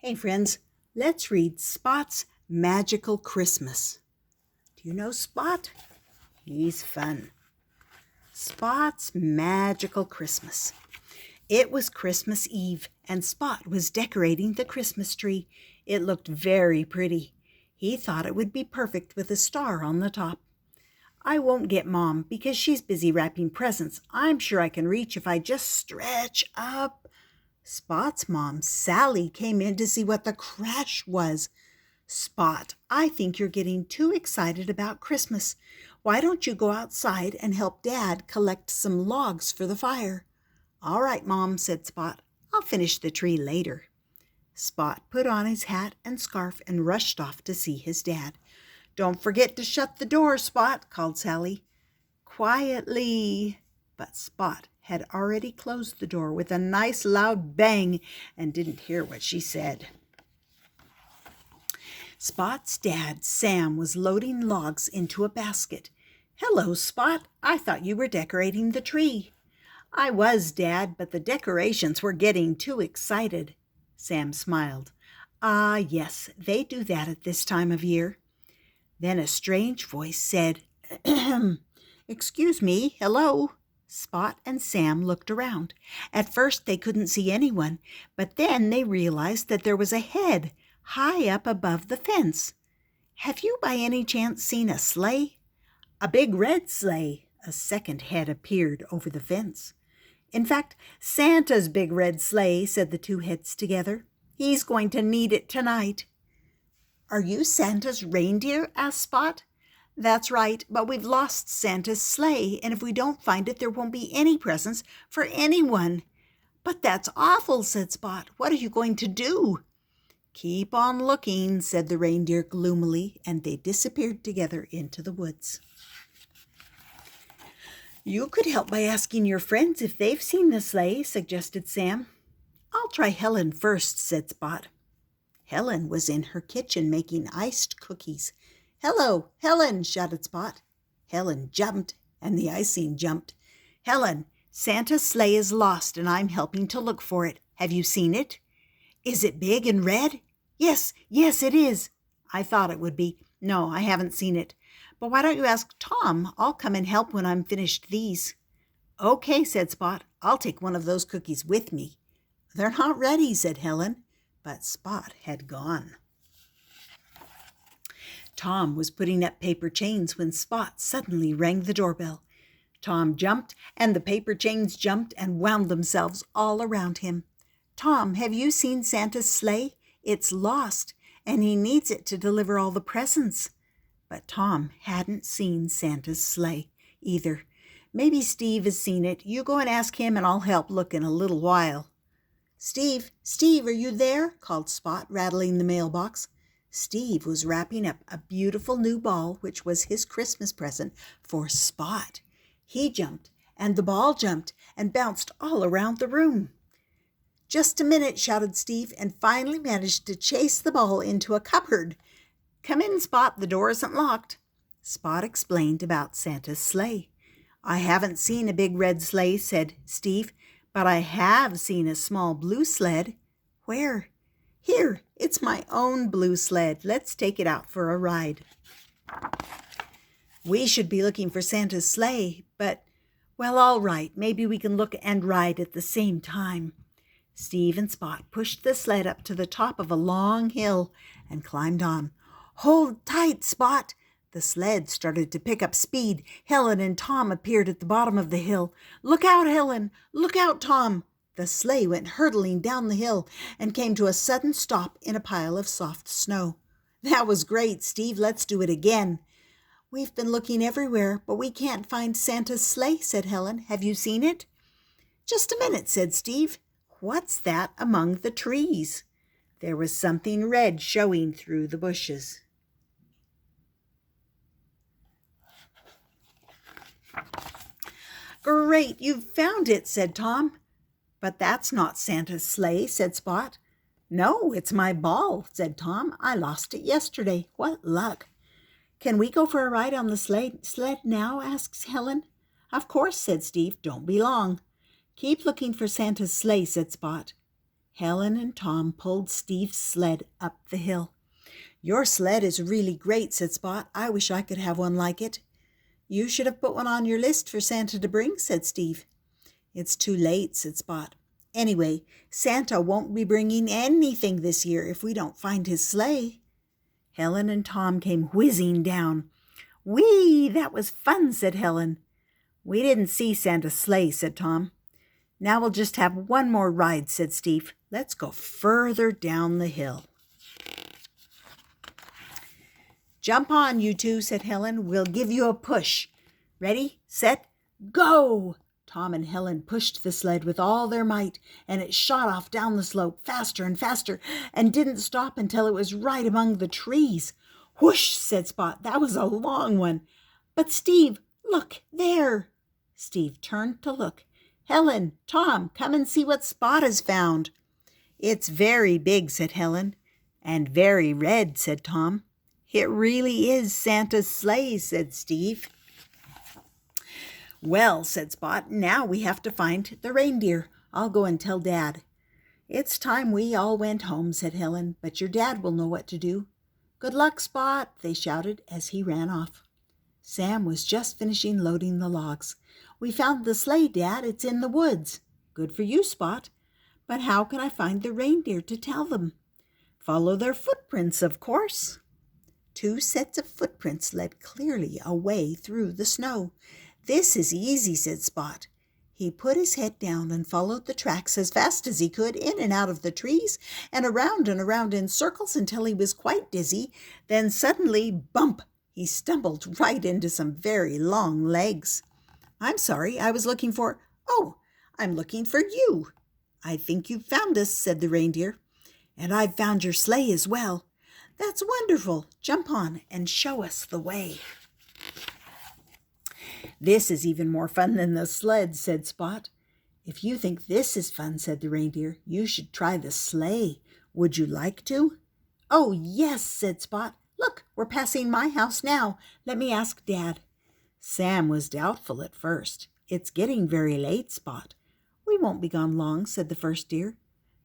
Hey friends, let's read Spot's Magical Christmas. Do you know Spot? He's fun. Spot's Magical Christmas. It was Christmas Eve, and Spot was decorating the Christmas tree. It looked very pretty. He thought it would be perfect with a star on the top. I won't get Mom because she's busy wrapping presents. I'm sure I can reach if I just stretch up. Spot's mom, Sally, came in to see what the crash was. Spot, I think you're getting too excited about Christmas. Why don't you go outside and help Dad collect some logs for the fire? All right, Mom, said Spot. I'll finish the tree later. Spot put on his hat and scarf and rushed off to see his dad. Don't forget to shut the door, Spot, called Sally. Quietly. But Spot had already closed the door with a nice loud bang and didn't hear what she said. Spot's dad, Sam, was loading logs into a basket. Hello, Spot. I thought you were decorating the tree. I was, Dad, but the decorations were getting too excited. Sam smiled. Ah, yes, they do that at this time of year. Then a strange voice said, Excuse me, hello. Spot and Sam looked around. At first they couldn't see anyone, but then they realized that there was a head high up above the fence. Have you by any chance seen a sleigh? A big red sleigh. A second head appeared over the fence. In fact, Santa's big red sleigh, said the two heads together. He's going to need it tonight. Are you Santa's reindeer? Asked Spot. That's right, but we've lost Santa's sleigh, and if we don't find it, there won't be any presents for anyone. But that's awful, said Spot. What are you going to do? Keep on looking, said the reindeer gloomily, and they disappeared together into the woods. You could help by asking your friends if they've seen the sleigh, suggested Sam. I'll try Helen first, said Spot. Helen was in her kitchen making iced cookies. Hello, Helen, shouted Spot. Helen jumped, and the icing jumped. Helen, Santa's sleigh is lost, and I'm helping to look for it. Have you seen it? Is it big and red? Yes, it is. I thought it would be. No, I haven't seen it. But why don't you ask Tom? I'll come and help when I'm finished these. Okay, said Spot. I'll take one of those cookies with me. They're not ready, said Helen. But Spot had gone. Tom was putting up paper chains when Spot suddenly rang the doorbell. Tom jumped, and the paper chains jumped and wound themselves all around him. Tom, have you seen Santa's sleigh? It's lost, and he needs it to deliver all the presents. But Tom hadn't seen Santa's sleigh either. Maybe Steve has seen it. You go and ask him, and I'll help look in a little while. Steve, are you there? Called Spot, rattling the mailbox. Steve was wrapping up a beautiful new ball, which was his Christmas present for Spot. He jumped, and the ball jumped, and bounced all around the room. Just a minute, shouted Steve, and finally managed to chase the ball into a cupboard. Come in, Spot, the door isn't locked. Spot explained about Santa's sleigh. I haven't seen a big red sleigh, said Steve, but I have seen a small blue sled. Where? Here, it's my own blue sled. Let's take it out for a ride. We should be looking for Santa's sleigh, but, well, all right, maybe we can look and ride at the same time. Steve and Spot pushed the sled up to the top of a long hill and climbed on. Hold tight, Spot. The sled started to pick up speed. Helen and Tom appeared at the bottom of the hill. Look out, Helen. Look out, Tom. The sleigh went hurtling down the hill and came to a sudden stop in a pile of soft snow. That was great, Steve. Let's do it again. We've been looking everywhere, but we can't find Santa's sleigh, said Helen. Have you seen it? Just a minute, said Steve. What's that among the trees? There was something red showing through the bushes. Great, you've found it, said Tom. But that's not Santa's sleigh, said Spot. No, it's my ball, said Tom. I lost it yesterday. What luck. Can we go for a ride on the sled now? Asks Helen. Of course, said Steve. Don't be long. Keep looking for Santa's sleigh, said Spot. Helen and Tom pulled Steve's sled up the hill. "Your sled is really great," said Spot. "I wish I could have one like it." "You should have put one on your list for Santa to bring," said Steve. "It's too late," said Spot. "Anyway, Santa won't be bringing anything this year if we don't find his sleigh." Helen and Tom came whizzing down. "Whee! That was fun," said Helen. "We didn't see Santa's sleigh," said Tom. "Now we'll just have one more ride," said Steve. "Let's go further down the hill." "Jump on, you two," said Helen. "We'll give you a push. Ready, set, go!" Tom and Helen pushed the sled with all their might, and it shot off down the slope faster and faster and didn't stop until it was right among the trees. "Whoosh!" said Spot. "That was a long one." "But Steve, look there!" Steve turned to look. "Helen, Tom, come and see what Spot has found." "It's very big," said Helen. "And very red," said Tom. "It really is Santa's sleigh," said Steve. "Well," said Spot, "now we have to find the reindeer. I'll go and tell Dad." "It's time we all went home," said Helen, "but your dad will know what to do." "Good luck, Spot," they shouted as he ran off. Sam was just finishing loading the logs. "We found the sleigh, Dad. It's in the woods." "Good for you, Spot. But how can I find the reindeer to tell them?" "Follow their footprints, of course." 2 sets of footprints led clearly away through the snow. "This is easy," said Spot. He put his head down and followed the tracks as fast as he could, in and out of the trees, and around in circles until he was quite dizzy. Then suddenly, bump! He stumbled right into some very long legs. "I'm sorry, I was looking for—" "Oh, I'm looking for you." "I think you've found us," said the reindeer. "And I've found your sleigh as well." "That's wonderful. Jump on and show us the way." "This is even more fun than the sled," said Spot. "If you think this is fun," said the reindeer, "you should try the sleigh. Would you like to?" "Oh, yes," said Spot. "Look, we're passing my house now. Let me ask Dad." Sam was doubtful at first. "It's getting very late, Spot." "We won't be gone long," said the first deer.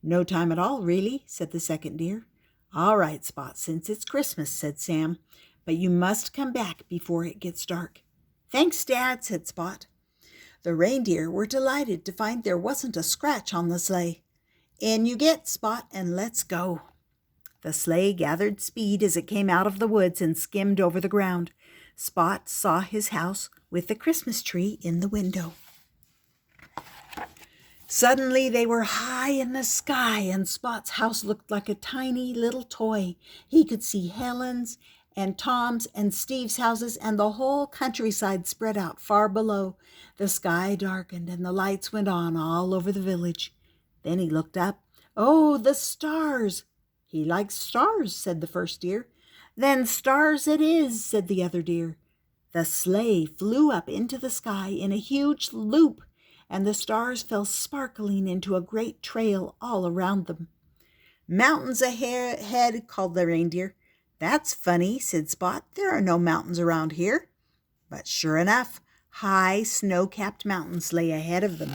"No time at all, really," said the second deer. "All right, Spot, since it's Christmas," said Sam, "but you must come back before it gets dark." "Thanks, Dad," said Spot. The reindeer were delighted to find there wasn't a scratch on the sleigh. "In you get, Spot, and let's go." The sleigh gathered speed as it came out of the woods and skimmed over the ground. Spot saw his house with the Christmas tree in the window. Suddenly they were high in the sky, and Spot's house looked like a tiny little toy. He could see Helen's and Tom's and Steve's houses and the whole countryside spread out far below. The sky darkened and the lights went on all over the village. Then he looked up. "Oh, the stars!" "He likes stars," said the first deer. "Then stars it is," said the other deer. The sleigh flew up into the sky in a huge loop, and the stars fell sparkling into a great trail all around them. "Mountains ahead," called the reindeer. "That's funny," said Spot. "There are no mountains around here." But sure enough, high snow-capped mountains lay ahead of them.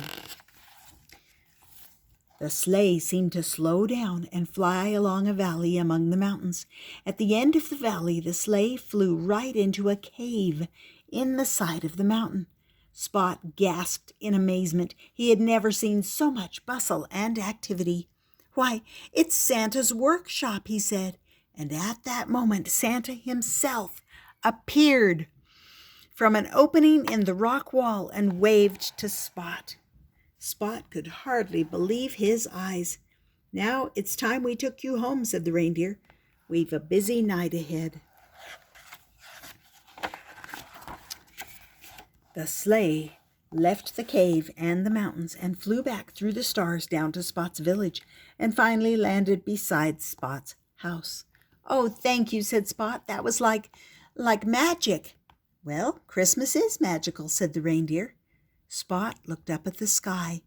The sleigh seemed to slow down and fly along a valley among the mountains. At the end of the valley, the sleigh flew right into a cave in the side of the mountain. Spot gasped in amazement. He had never seen so much bustle and activity. "Why, it's Santa's workshop," he said. And at that moment, Santa himself appeared from an opening in the rock wall and waved to Spot. Spot could hardly believe his eyes. "Now it's time we took you home," said the reindeer. "We've a busy night ahead." The sleigh left the cave and the mountains and flew back through the stars down to Spot's village and finally landed beside Spot's house. "Oh, thank you," said Spot. "That was like magic." "Well, Christmas is magical," said the reindeer. Spot looked up at the sky.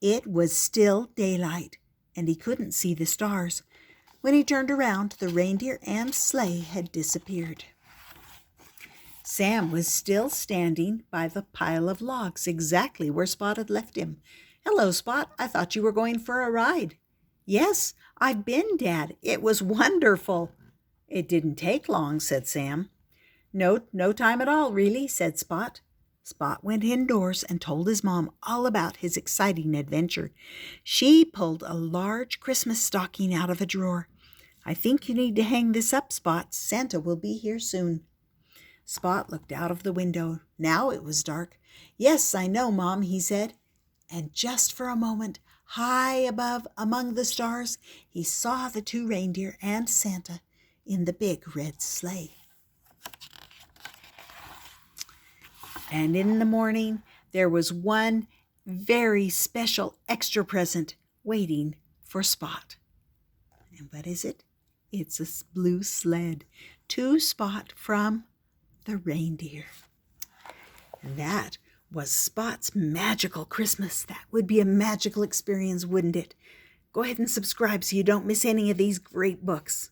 It was still daylight, and he couldn't see the stars. When he turned around, the reindeer and sleigh had disappeared. Sam was still standing by the pile of logs, exactly where Spot had left him. "Hello, Spot. I thought you were going for a ride." Yes, I've been, Dad. It was wonderful. It didn't take long, said Sam. No time at all, really, said Spot. Spot went indoors and told his mom all about his exciting adventure. She pulled a large Christmas stocking out of a drawer. I think you need to hang this up, Spot. Santa will be here soon. Spot looked out of the window. Now it was dark. Yes, I know, Mom, he said. And just for a moment, high above among the stars, he saw the 2 reindeer and Santa in the big red sleigh. And in the morning, there was one very special extra present waiting for Spot. And what is it? It's a blue sled to Spot from the reindeer. And that was Spot's magical Christmas. That would be a magical experience, wouldn't it? Go ahead and subscribe so you don't miss any of these great books.